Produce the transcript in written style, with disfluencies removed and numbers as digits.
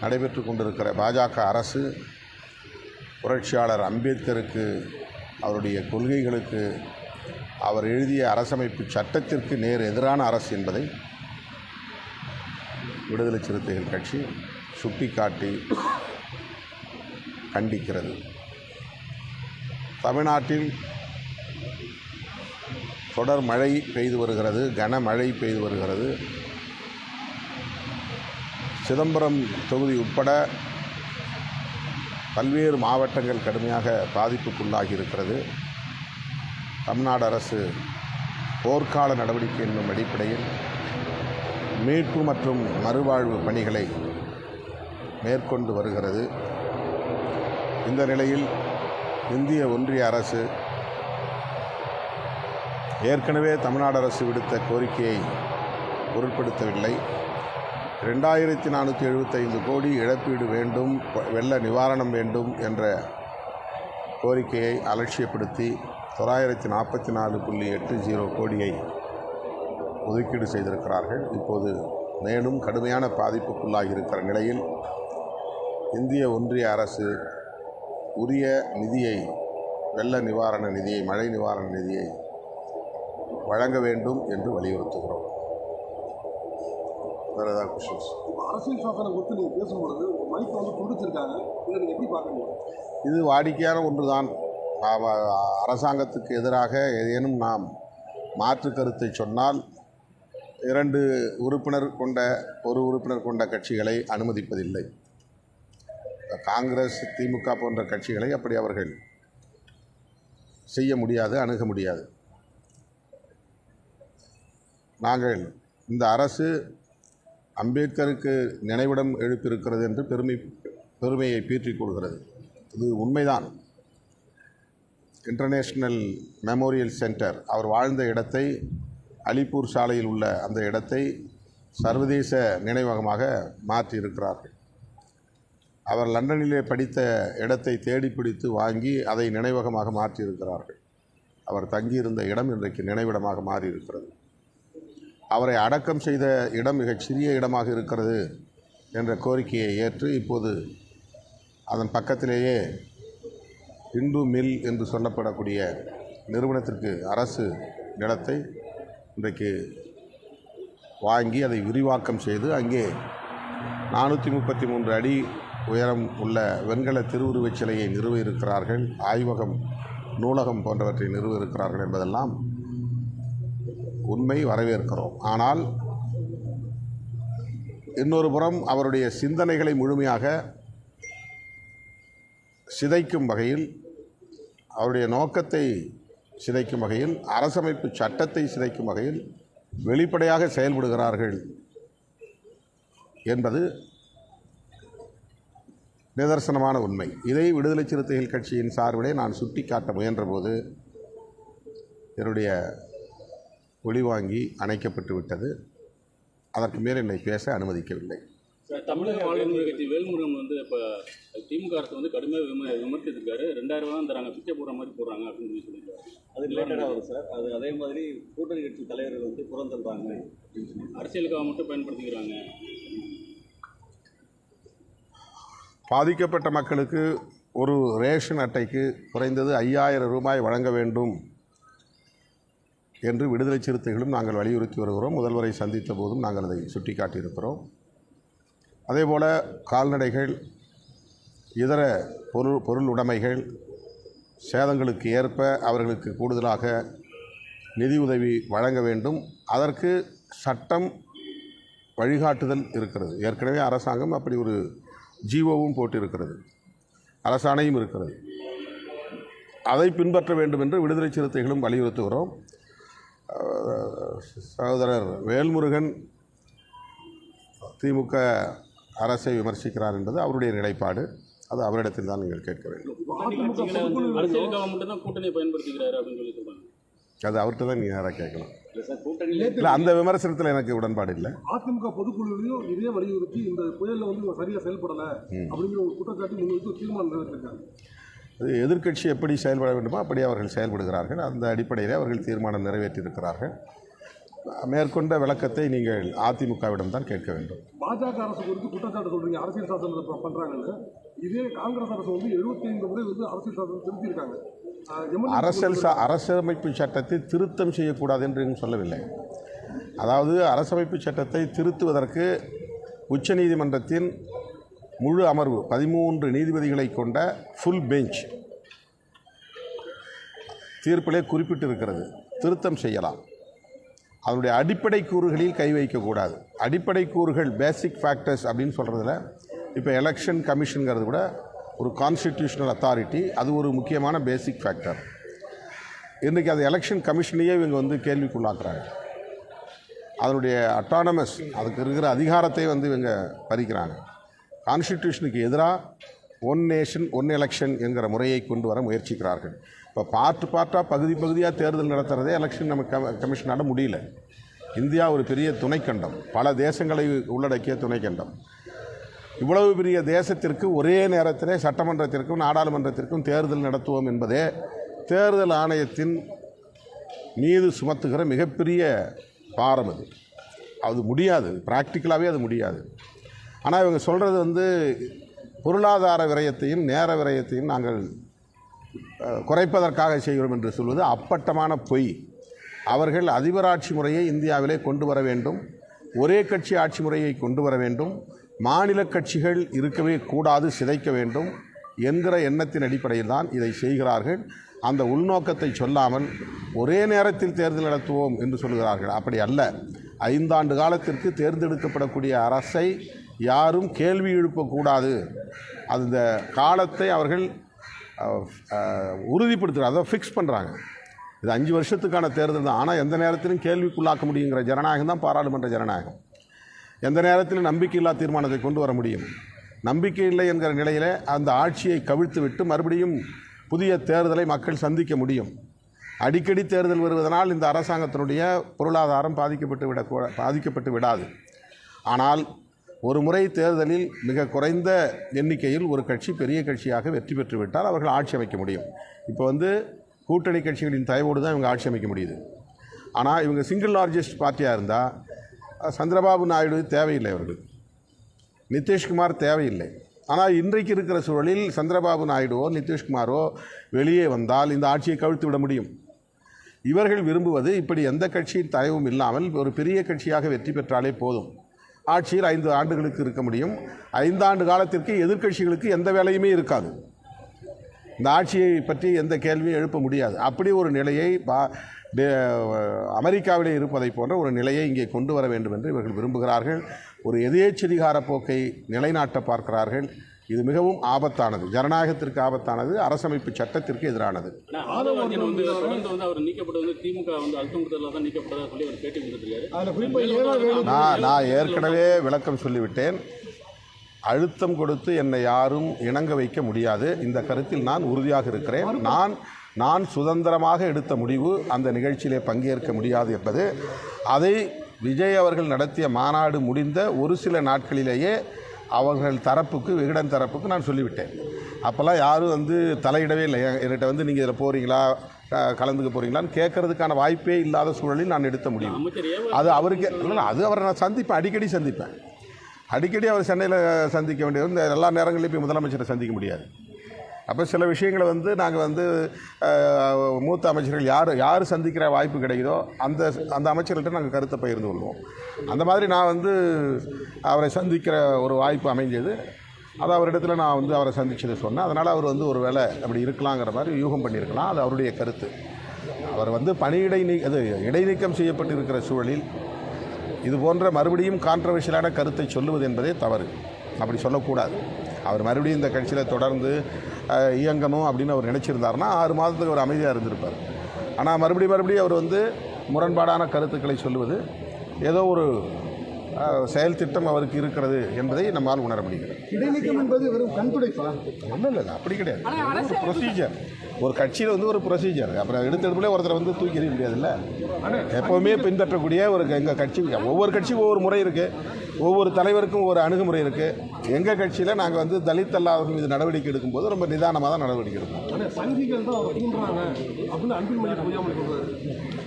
நடைபெற்று கொண்டிருக்கிற பாஜக அரசு புரட்சியாளர் அம்பேத்கருக்கு, அவருடைய கொள்கைகளுக்கு, அவர் எழுதிய அரசமைப்பு சட்டத்திற்கு நேர் எதிரான அரசு என்பதை விடுதலை சிறுத்தைகள் கட்சி சுட்டிக்காட்டி கண்டிக்கிறது. தமிழ்நாட்டில் தொடர் மழை பெய்து வருகிறது, கனமழை பெய்து வருகிறது. சிதம்பரம் தொகுதி உட்பட பல்வேறு மாவட்டங்கள் கடுமையாக பாதிப்புக்குள்ளாகி இருக்கிறது. தமிழ்நாடு அரசு போர்க்கால நடவடிக்கை என்னும் அடிப்படையில் மீட்பு மற்றும் மறுவாழ்வு பணிகளை மேற்கொண்டு வருகிறது. இந்த நிலையில் இந்திய ஒன்றிய அரசு ஏற்கனவே தமிழ்நாடு அரசு விடுத்த கோரிக்கையை பொருட்படுத்தவில்லை. 2475 கோடி இழப்பீடு வேண்டும், வெள்ள நிவாரணம் வேண்டும் என்ற கோரிக்கையை அலட்சியப்படுத்தி 944.80 கோடியை ஒதுக்கீடு செய்திருக்கிறார்கள். இப்போது மேலும் கடுமையான பாதிப்புக்குள்ளாகி இருக்கிற நிலையில் இந்திய ஒன்றிய அரசு உரிய நிதியை, வெள்ள நிவாரண நிதியை, மழை நிவாரண நிதியை வழங்க வேண்டும் என்று வலியுறுத்துகிறோம். வேறு ஏதாவது கொஸ்டின்ஸ்? அரசியல் சாசனம் குறித்து நீங்கள் பேசும்பொழுது மைக்கை துண்டிச்சிருக்காங்க, இதை நீங்கள் எப்படி பார்க்குறீங்க? இது வாடிக்கையான ஒன்றுதான். அரசாங்கத்துக்கு எதிராக ஏதேனும் நாம் மாற்று கருத்தை சொன்னால் 2 உறுப்பினர் கொண்ட, 1 உறுப்பினர் கொண்ட கட்சிகளை அனுமதிப்பதில்லை. காங்கிரஸ், திமுக போன்ற கட்சிகளை அப்படி அவர்கள் செய்ய முடியாது, அணுக முடியாது. நாங்கள் இந்த அரசு அம்பேத்கருக்கு நினைவிடம் எழுப்பியிருக்கிறது என்று பெருமையை பீற்றிக் கொள்கிறது. இது உண்மைதான். இன்டர்நேஷ்னல் மெமோரியல் சென்டர், அவர் வாழ்ந்த இடத்தை, அலிப்பூர் சாலையில் உள்ள அந்த இடத்தை சர்வதேச நினைவகமாக மாற்றியிருக்கிறார்கள். அவர் லண்டனிலே படித்த இடத்தை தேடி பிடித்து வாங்கி அதை நினைவகமாக மாற்றியிருக்கிறார்கள். அவர் தங்கியிருந்த இடம் இன்றைக்கு நினைவிடமாக மாறியிருக்கிறது. அவரை அடக்கம் செய்த இடம் மிகச் சிறிய இடமாக இருக்கிறது என்ற கோரிக்கையை ஏற்று இப்போது அதன் பக்கத்திலேயே இந்து மில் என்று சொல்லப்படக்கூடிய நிறுவனத்திற்கு அரசு நிலத்தை இன்றைக்கு வாங்கி அதை விரிவாக்கம் செய்து அங்கே 433 அடி உயரம் உள்ள வெண்கல திருவுருவச் சிலையை நிறுவ இருக்கிறார்கள். ஆய்வகம், நூலகம் போன்றவற்றை நிறுவ இருக்கிறார்கள் என்பதெல்லாம் உண்மை, வரவேற்கிறோம். ஆனால் இன்னொரு புறம் அவருடைய சிந்தனைகளை முழுமையாக சிதைக்கும் வகையில், அவருடைய நோக்கத்தை சிதைக்கும் வகையில், அரசமைப்பு சட்டத்தை சிதைக்கும் வகையில் வெளிப்படையாக செயல்படுகிறார்கள் என்பது நிதர்சனமான உண்மை. இதை விடுதலை சிறுத்தைகள் கட்சியின் சார்பிலே நான் சுட்டிக்காட்ட முயன்றபோது என்னுடைய ஒளிவாங்கி அணைக்கப்பட்டு விட்டது. அதற்கு மேல் என்னை பேச அனுமதிக்கவில்லை. தமிழக வாழ்வுரிமை கட்சி வேல்முருகன் இப்போ திமுக அரசு கடுமையாக விமர்சித்திருக்காரு. 2000 தான் தராங்க, பிச்சை போடுற மாதிரி போடுறாங்க அப்படின்னு சொல்லியிருக்காரு. அது ரிலேட்டடாக வரும் சார். அது அதே மாதிரி கூட்டணி கட்சி தலைவர்கள் புறந்தள்ளுறாங்க, அரசியலுக்காக மட்டும் பயன்படுத்திக்கிறாங்க. பாதிக்கப்பட்ட மக்களுக்கு ஒரு ரேஷன் அட்டைக்கு குறைந்தது 5000 ரூபாய் வழங்க வேண்டும் என்று விடுதலை சிறுத்தைகளும் நாங்கள் வலியுறுத்தி வருகிறோம். முதல்வரை சந்தித்த போதும் நாங்கள் அதை சுட்டிக்காட்டியிருக்கிறோம். அதேபோல் கால்நடைகள், இதர பொருள் உடைமைகள் சேதங்களுக்கு ஏற்ப அவர்களுக்கு கூடுதலாக நிதியுதவி வழங்க வேண்டும். அதற்கு சட்டம் வழிகாட்டுதல் இருக்கிறது. ஏற்கனவே அரசாங்கம் அப்படி ஒரு ஜிஓவும் போட்டிருக்கிறது, அரசாணையும் இருக்கிறது. அதை பின்பற்ற வேண்டும் என்று விடுதலை சிறுத்தைகளும் வலியுறுத்துகிறோம். சகோதரர் வேல்முருகன் திமுக அரசை விமர்சிக்கிறார் என்பது அவருடைய நிலைப்பாடு. அது அவரிடத்தில் தான் நீங்கள் கேட்க வேண்டும். அது அவர்கிட்ட தான் நீங்கள் யாராக கேட்கணும். இல்லை, அந்த விமர்சனத்தில் எனக்கு உடன்பாடு இல்லை. அதிமுக பொதுக்குழுவிலையும் இதே வலியுறுத்தி இந்த புயலில் சரியாக செயல்படலை அப்படிங்கிற ஒரு குற்றச்சாட்டு முன்வைத்து தீர்மானம் நிறைவேற்றிருக்காங்க. அது எதிர்க்கட்சி எப்படி செயல்பட வேண்டுமோ அப்படி அவர்கள் செயல்படுகிறார்கள். அந்த அடிப்படையில் அவர்கள் தீர்மானம் நிறைவேற்றியிருக்கிறார்கள். மேற்கொண்ட விளக்கத்தை நீங்கள் அதிமுகவிடம் தான் கேட்க வேண்டும். பாஜக அரசு குறித்து குற்றச்சாட்டு சொல்றீங்க, அரசியல் சாசனம் பண்றாங்கன்னு. இதே காங்கிரஸ் அரசு வந்து 75 முறை வந்து அரசியல் சாசனம் திருத்தியிருக்காங்க. அரசமைப்பு சட்டத்தை திருத்தம் செய்யக்கூடாது என்று சொல்லவில்லை. அதாவது அரசமைப்பு சட்டத்தை திருத்துவதற்கு உச்சநீதிமன்றத்தின் முழு அமர்வு 13 நீதிபதிகளை கொண்ட ஃபுல் பெஞ்ச் தீர்ப்பிலே குறிப்பிட்டிருக்கிறது. திருத்தம் செய்யலாம், அதனுடைய அடிப்படை கூறுகளில் கை வைக்கக்கூடாது. அடிப்படை கூறுகள் பேசிக் ஃபேக்டர்ஸ் அப்படின்னு சொல்கிறதுல இப்போ எலெக்ஷன் கமிஷனுங்கிறது கூட ஒரு கான்ஸ்டிடியூஷனல் அத்தாரிட்டி, அது ஒரு முக்கியமான பேசிக் ஃபேக்டர். இன்றைக்கி அது எலெக்ஷன் கமிஷனையே இவங்க வந்து கேள்விக்குள்ளாக்குறாங்க. அதனுடைய அட்டானமஸ், அதுக்கு இருக்கிற அதிகாரத்தை வந்து இவங்க பறிக்கிறாங்க. கான்ஸ்டிடியூஷனுக்கு எதிராக ஒன் நேஷன் ஒன் எலெக்ஷன் என்கிற முறையை கொண்டு வர முயற்சிக்கிறார்கள். இப்போ பார்ட்டாக பகுதியாக தேர்தல் நடத்துகிறதே எலெக்ஷன் நம்ம கமிஷனால முடியல. இந்தியா ஒரு பெரிய துணைக்கண்டம், பல தேசங்களை உள்ளடக்கிய துணைக்கண்டம். இவ்வளவு பெரிய தேசத்திற்கு ஒரே நேரத்திலே சட்டமன்றத்திற்கும் நாடாளுமன்றத்திற்கும் தேர்தல் நடத்துவோம் என்பதே தேர்தல் ஆணையத்தின் மீது சுமத்துகிற மிகப்பெரிய பாரம். அது முடியாது, ப்ராக்டிக்கலாகவே அது முடியாது. ஆனால் இவங்க சொல்கிறது வந்து பொருளாதார விரயத்தையும் நேர விரயத்தையும் நாங்கள் குறைப்பதற்காக செய்கிறோம் என்று சொல்வது அப்பட்டமான பொய். அவர்கள் அதிபராட்சி முறையை இந்தியாவிலே கொண்டு வர வேண்டும், ஒரே கட்சி ஆட்சி முறையை கொண்டு வர வேண்டும், மாநில கட்சிகள் இருக்கவே கூடாது, சிதைக்க வேண்டும் என்கிற எண்ணத்தின் அடிப்படையில் தான் இதை செய்கிறார்கள். அந்த உள்நோக்கத்தை சொல்லாமல் ஒரே நேரத்தில் தேர்தல் நடத்துவோம் என்று சொல்கிறார்கள். அப்படி அல்ல. 5 ஆண்டு காலத்திற்கு தேர்ந்தெடுக்கப்படக்கூடிய அரசை யாரும் கேள்வி எழுப்பக்கூடாது. அந்த காலத்தை அவர்கள் உறுதிப்படுத்துகிறார், அதை ஃபிக்ஸ் பண்ணுறாங்க. இது 5 வருஷத்துக்கான தேர்தல் தான். ஆனால் எந்த நேரத்திலும் கேள்விக்குள்ளாக்க முடியுங்கிற ஜனநாயகம் தான் பாராளுமன்ற ஜனநாயகம். எந்த நேரத்திலும் நம்பிக்கையில்லா தீர்மானத்தை கொண்டு வர முடியும். நம்பிக்கை இல்லை என்கிற நிலையில் அந்த ஆட்சியை கவிழ்த்து விட்டு மறுபடியும் புதிய தேர்தலை மக்கள் சந்திக்க முடியும். அடிக்கடி தேர்தல் வருவதனால் இந்த அரசாங்கத்தினுடைய பொருளாதாரம் பாதிக்கப்பட்டு விடாது. ஆனால் ஒரு முறை தேர்தலில் மிக குறைந்த எண்ணிக்கையில் ஒரு கட்சி பெரிய கட்சியாக வெற்றி பெற்று விட்டால் அவர்கள் ஆட்சி அமைக்க முடியும். இப்போ வந்து கூட்டணி கட்சிகளின் தயவோடு தான் இவங்க ஆட்சி அமைக்க முடியுது. ஆனால் இவங்க சிங்கிள் லார்ஜஸ்ட் பார்ட்டியாக இருந்தால் சந்திரபாபு நாயுடு தேவையில்லை, அவர்கள் நிதிஷ்குமார் தேவையில்லை. ஆனால் இன்றைக்கு இருக்கிற சூழலில் சந்திரபாபு நாயுடுவோ நிதிஷ்குமாரோ வெளியே வந்தால் இந்த ஆட்சியை கவிழ்த்து விட முடியும். இவர்கள் விரும்புவது இப்படி எந்த கட்சியின் தயவும் இல்லாமல் ஒரு பெரிய கட்சியாக வெற்றி பெற்றாலே போதும், ஆட்சியில் 5 ஆண்டுகளுக்கு இருக்க முடியும். 5 ஆண்டு காலத்திற்கு எதிர்க்கட்சிகளுக்கு எந்த வேலையுமே இருக்காது, இந்த ஆட்சியை பற்றி எந்த கேள்வியும் எழுப்ப முடியாது. அப்படி ஒரு நிலையை அமெரிக்காவிலே இருப்பதை போன்ற ஒரு நிலையை இங்கே கொண்டு வர வேண்டும் என்று இவர்கள் விரும்புகிறார்கள். ஒரு எதேச்சதிகார போக்கை நிலைநாட்ட பார்க்கிறார்கள். இது மிகவும் ஆபத்தானது, ஜனநாயகத்திற்கு ஆபத்தானது, அரசமைப்பு சட்டத்திற்கு எதிரானது. நான் ஏற்கனவே விளக்கம் சொல்லிவிட்டேன். அழுத்தம் கொடுத்து என்னை யாரும் இணங்க வைக்க முடியாது. இந்த கருத்தில் நான் உறுதியாக இருக்கிறேன். நான் சுதந்திரமாக எடுத்த முடிவு அந்த நிகழ்ச்சியிலே பங்கேற்க முடியாது என்பது, அதை விஜய் அவர்கள் நடத்திய மாநாடு முடிந்த ஒரு சில நாட்களிலேயே அவர்கள் தரப்புக்கு, விகடன் தரப்புக்கு நான் சொல்லிவிட்டேன். அப்போல்லாம் யாரும் வந்து தலையிடவே இல்லை. என்கிட்ட வந்து நீங்கள் இதில் போகிறீங்களா, கலந்துக்க போகிறீங்களான்னு கேட்கறதுக்கான வாய்ப்பே இல்லாத சூழலில் நான் எடுத்த முடிவு. அது அவருக்கு இல்லை, அது அவரை நான் சந்திப்பேன், அடிக்கடி அவர் சென்னையில் சந்திக்க வேண்டியது. இந்த எல்லா நேரங்களிலும் இப்போ முதலமைச்சரை சந்திக்க முடியாது. அப்போ சில விஷயங்களை வந்து நாங்கள் வந்து மூத்த அமைச்சர்கள் யார் சந்திக்கிற வாய்ப்பு கிடைக்குதோ அந்த அமைச்சர்கள்ட்ட நாங்கள் கருத்தை பகிர்ந்து கொள்வோம். அந்த மாதிரி நான் வந்து அவரை சந்திக்கிற ஒரு வாய்ப்பு அமைஞ்சது. அது அவரிடத்தில் நான் வந்து அவரை சந்திச்சதை சொன்னேன். அதனால் அவர் வந்து ஒரு வேளை அப்படி இருக்கலாங்கிற மாதிரி யூகம் பண்ணியிருக்கலாம். அது அவருடைய கருத்து. அவர் வந்து இடைநீக்கம் செய்யப்பட்டிருக்கிற சூழலில் இது போன்ற மறுபடியும் கான்ட்ரவர்ஷியலான கருத்தை சொல்லுவது என்பதே தவறு. அப்படி சொல்லக்கூடாது. அவர் மறுபடியும் இந்த கட்சியில் தொடர்ந்து இயங்கணும் அப்படின்னு அவர் நினச்சிருந்தாருன்னா 6 மாதத்துக்கு அவர் அமைதியாக இருந்திருப்பார். ஆனால் மறுபடியும் அவர் வந்து முரண்பாடான கருத்துக்களை சொல்லுவது ஏதோ ஒரு செயல் திட்டம் அவருக்கு இருக்கிறது என்பதை நம்மால் உணர முடிகிறது. இடைநீக்கம் என்பது வெறும் கண்துடைப்பா? ஒன்றும் இல்லை, அப்படி கிடையாது. ஒரு ப்ரொசீஜர், ஒரு கட்சியில் வந்து ஒரு ப்ரொசீஜர். அப்புறம் எடுத்தெடுப்புலேயே ஒருத்தரை வந்து தூக்கி எறிய முடியாதுல்ல. எப்போவுமே பின்பற்றக்கூடிய எங்கள் கட்சி, ஒவ்வொரு கட்சிக்கும் ஒவ்வொரு முறை இருக்குது, ஒவ்வொரு தலைவருக்கும் ஒவ்வொரு அணுகுமுறை இருக்குது. எங்கள் கட்சியில் நாங்கள் வந்து தலித் அல்லாதவர்கள் மீது நடவடிக்கை எடுக்கும்போது ரொம்ப நிதானமாக தான் நடவடிக்கை எடுப்போம். சங்கிகள் தான் தூண்டுறாங்க அப்படின்னு அன்பில் மொழி